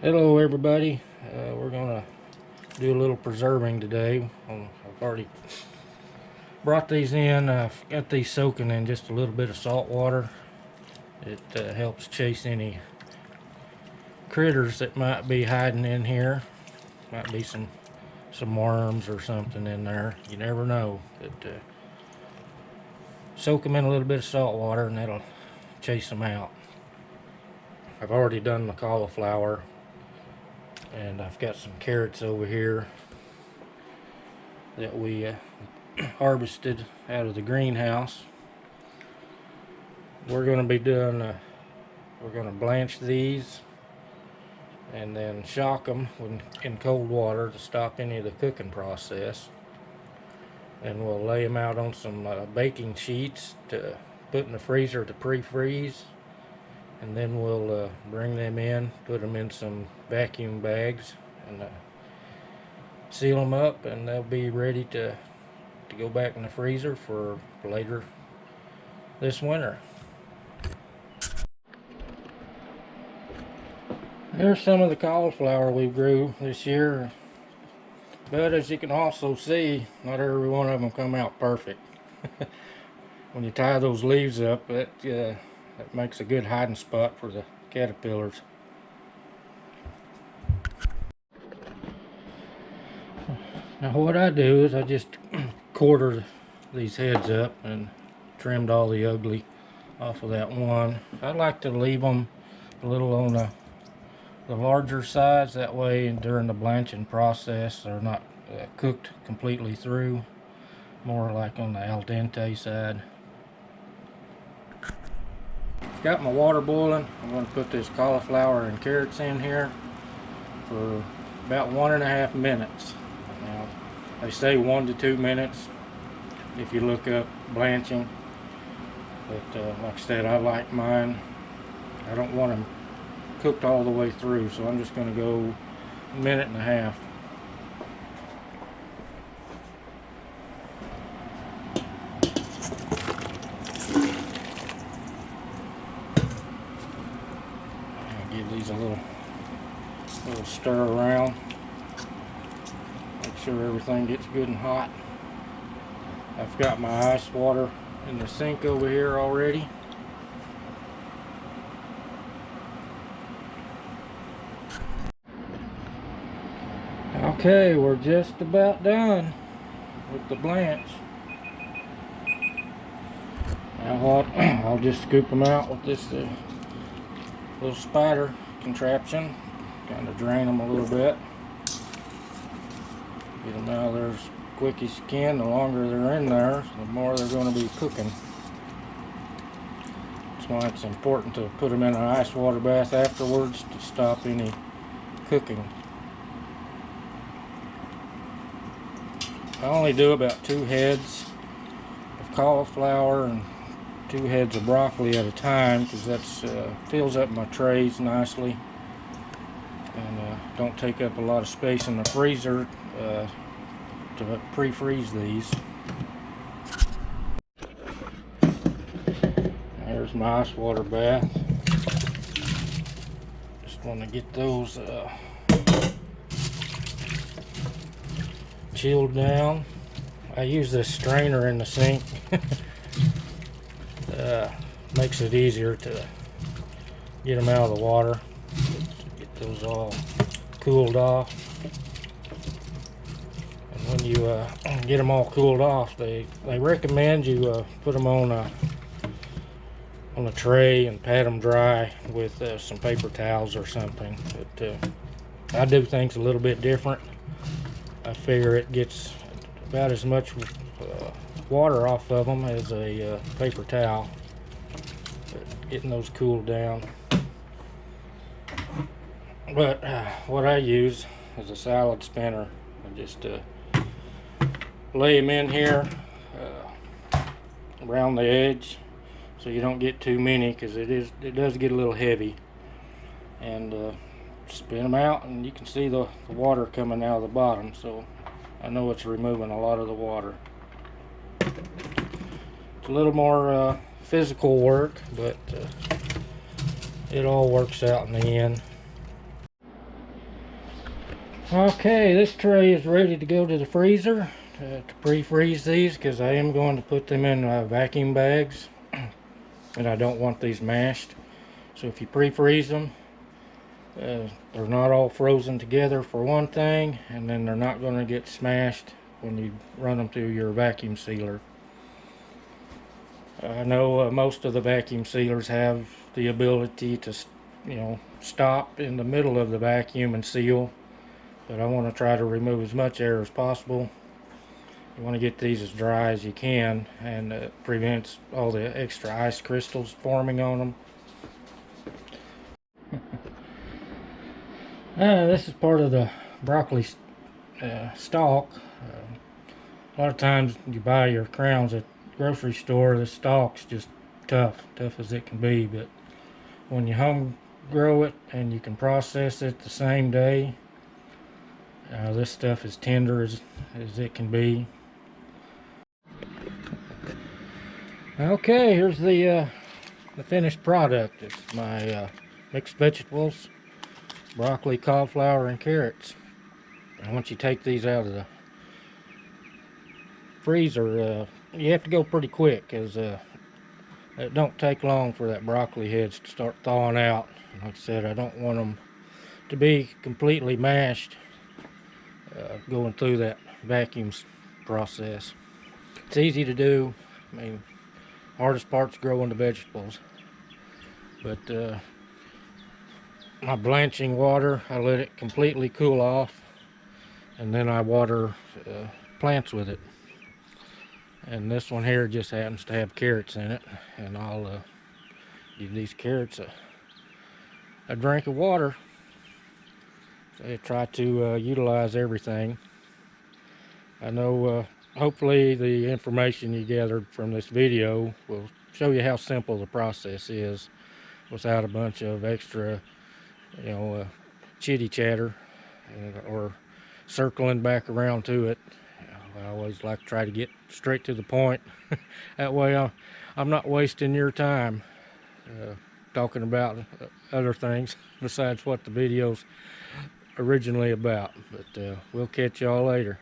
Hello everybody, we're gonna do a little preserving today. I've already brought these in. I've got these soaking in just a little bit of salt water. It helps chase any critters that might be hiding in here. Might be some worms or something in there. You never know. But soak them in a little bit of salt water and that'll chase them out. I've already done the cauliflower. And I've got some carrots over here that we harvested out of the greenhouse. We're going to be doing, we're going to blanch these and then shock them in cold water to stop any of the cooking process. And we'll lay them out on some baking sheets to put in the freezer to pre-freeze. And then we'll bring them in, put them in some vacuum bags, and seal them up, and they'll be ready to go back in the freezer for later this winter. Here's some of the cauliflower we grew this year, but as you can also see, not every one of them come out perfect. When you tie those leaves up, that makes a good hiding spot for the caterpillars. Now what I do is I just quarter these heads up and trimmed all the ugly off of that one. I like to leave them a little on the larger size, that way during the blanching process they're not cooked completely through, more like on the al dente side. Got my water boiling. I'm going to put this cauliflower and carrots in here for about 1.5 minutes. Now they say 1 to 2 minutes if you look up blanching, but like I said, I like mine, I don't want them cooked all the way through, so I'm just going to go 1.5 minutes. Give these a little stir around, make sure everything gets good and hot. I've got my ice water in the sink over here already. Okay, we're just about done with the blanch. Now what, I'll just scoop them out with this little spider contraption, kind of drain them a little bit, get them out of there as quick as you can. The longer they're in there, the more they're going to be cooking. That's why it's important to put them in an ice water bath afterwards to stop any cooking. I only do about 2 heads of cauliflower and 2 heads of broccoli at a time, because that's fills up my trays nicely and don't take up a lot of space in the freezer to pre-freeze these. There's my ice water bath. Just want to get those chilled down. I use this strainer in the sink. Makes it easier to get them out of the water, get those all cooled off. And when you get them all cooled off, they recommend you put them on a tray and pat them dry with some paper towels or something. But I do things a little bit different. I figure it gets about as much water off of them as a paper towel. But getting those cooled down. But what I use is a salad spinner. I just lay them in here around the edge, so you don't get too many, because it does get a little heavy. And spin them out, and you can see the water coming out of the bottom, so I know it's removing a lot of the water. It's a little more physical work, but it all works out in the end. Okay, this tray is ready to go to the freezer to pre-freeze these, because I am going to put them in vacuum bags and I don't want these mashed. So if you pre-freeze them, they're not all frozen together for one thing, and then they're not going to get smashed when you run them through your vacuum sealer. I know most of the vacuum sealers have the ability to, stop in the middle of the vacuum and seal, but I want to try to remove as much air as possible. You want to get these as dry as you can, and it prevents all the extra ice crystals forming on them. This is part of the broccoli stalk. A lot of times you buy your crowns at the grocery store, the stalk's just tough as it can be, but when you home grow it and you can process it the same day, this stuff is tender as it can be. Okay, here's the finished product. It's my mixed vegetables, broccoli, cauliflower, and carrots. And once you take these out of the freezer, you have to go pretty quick, because it don't take long for that broccoli heads to start thawing out. Like I said, I don't want them to be completely mashed going through that vacuum process. It's easy to do. I mean, hardest part's growing the vegetables. But my blanching water, I let it completely cool off, and then I water plants with it. And this one here just happens to have carrots in it, and I'll give these carrots a drink of water. So I try to utilize everything. I know hopefully the information you gathered from this video will show you how simple the process is without a bunch of extra, chitty chatter or circling back around to it. I always like to try to get straight to the point. That way I'm not wasting your time talking about other things besides what the video's originally about. But we'll catch y'all later.